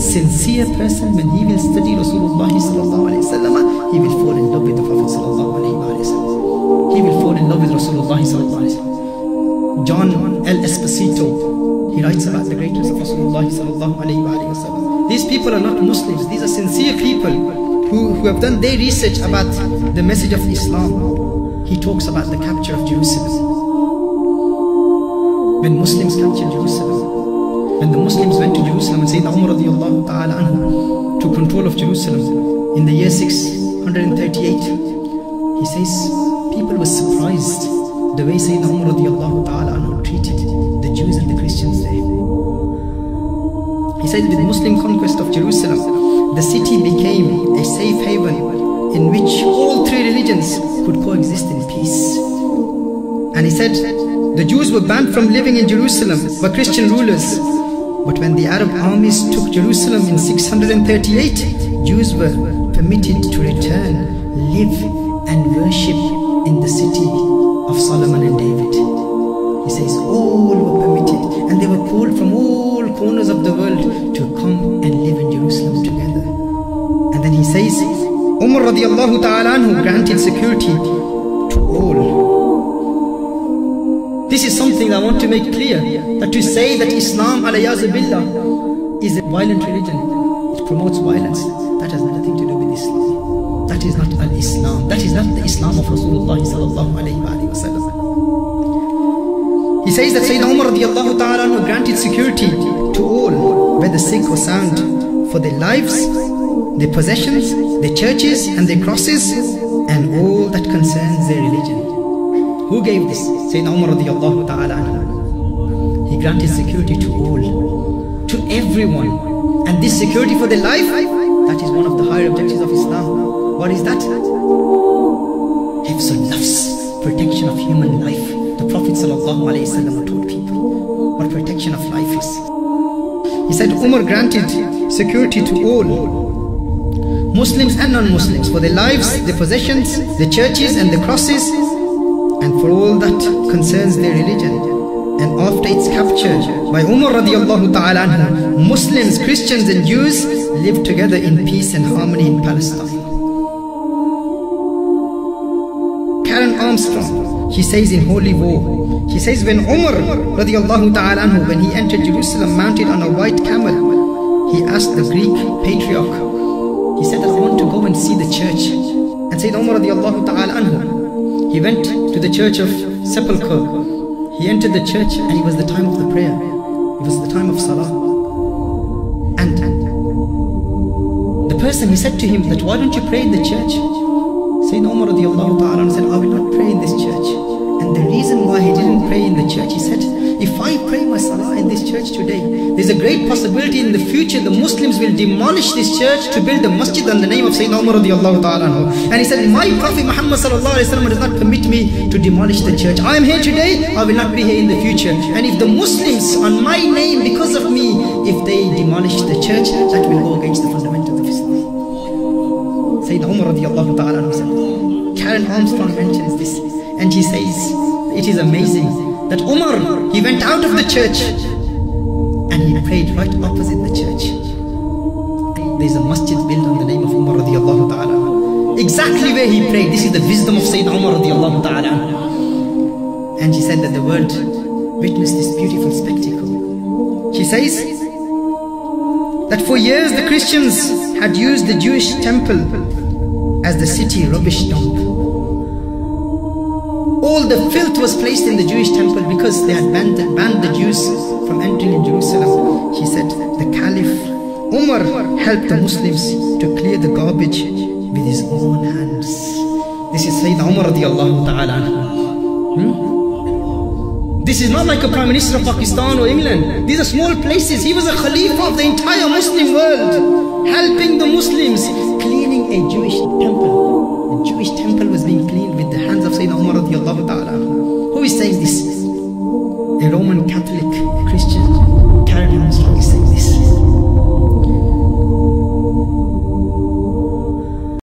sincere person, when he will study Rasulullah sallallahu alaihi wasallam, he will fall in love with the Prophet sallallahu alaihi wasallam. He will fall in love with Rasulullah sallallahu alaihi wasallam. John L. Esposito, he writes about the greatness of Rasulullah sallallahu alaihi wasallam. These people are not Muslims. These are sincere people who have done their research about the message of Islam. He talks about the capture of Jerusalem. When Muslims captured Jerusalem, when the Muslims went to Jerusalem, and Sayyidina Umar Radi Allahu An took control of Jerusalem in the year 638, he says people were surprised the way Sayyidina Umar Radi Allahu An treated the Jews and the Christians there. He says with the Muslim conquest of Jerusalem, the city became a safe haven in which all three religions could coexist in peace. And he said the Jews were banned from living in Jerusalem by Christian rulers. But when the Arab armies took Jerusalem in 638, Jews were permitted to return, live and worship in the city of Solomon and David. He says all were permitted, and they were called from all corners of the world to come and live in Jerusalem together. And then he says, Umar radiallahu ta'ala anhu granted security to all. This is something I want to make clear, that to say that Islam alayyazu billah is a violent religion, it promotes violence, that has nothing to do with Islam. That is not al-Islam. That is not the Islam of Rasulullah sallallahu alayhi wa sallam. He says that Sayyidina Umar radiallahu ta'ala granted security to all, whether sick or sound, for their lives, their possessions, their churches and their crosses, and all that concerns their religion. Who gave this? Sayyidina Umar radiallahu ta'ala anhu. He granted security to all, to everyone. And this security for their life, that is one of the higher objectives of Islam. What is that? Hifzul nafs, protection of human life. The Prophet sallallahu alayhi wa sallam taught people what protection of life is. He said Umar granted security to all, Muslims and non-Muslims, for their lives, their possessions, their churches and their crosses, and for all that concerns their religion. And after its capture by Umar radiallahu ta'ala anhu, Muslims, Christians and Jews lived together in peace and harmony in Palestine. Karen Armstrong, she says in Holy War, she says when Umar radiallahu ta'ala anhu, when he entered Jerusalem mounted on a white camel, he asked the Greek patriarch, he said that I want to go and see the church. And Sayyid Umar radiallahu ta'ala anhu, he went to the church of Sepulchre. He entered the church and it was the time of the prayer. It was the time of Salah. And the person, he said to him that why don't you pray in the church? Sayyidina Umar radiallahu ta'ala said, I will not pray in this church. And the reason why he didn't pray in the church, he said, if I pray my salah in this church today, there's a great possibility in the future the Muslims will demolish this church to build a masjid on the name of Sayyidina Umar radiallahu ta'ala. And he said, my Prophet Muhammad sallallahu alayhi wa sallam does not permit me to demolish the church. I am here today, I will not be here in the future. And if the Muslims on my name, because of me, if they demolish the church, that will go against the fundamentals of Islam. Sayyidina Umar radiallahu ta'ala said. Karen Armstrong mentions this, and he says, it is amazing that Umar, he went out of the church and he prayed right opposite the church. There is a masjid built on the name of Umar radiallahu ta'ala. Exactly where he prayed. This is the wisdom of Sayyidina Umar radiallahu ta'ala. And she said that the world witnessed this beautiful spectacle. She says that for years the Christians had used the Jewish temple as the city rubbish dump. All the filth was placed in the Jewish temple because they had banned the Jews from entering in Jerusalem. She said the Caliph Umar helped the Muslims to clear the garbage with his own hands. This is Sayyidina Umar radiallahu ta'ala. This is not like a Prime Minister of Pakistan or England. These are small places. He was a Khalifa of the entire Muslim world, helping the Muslims, cleaning a Jewish temple.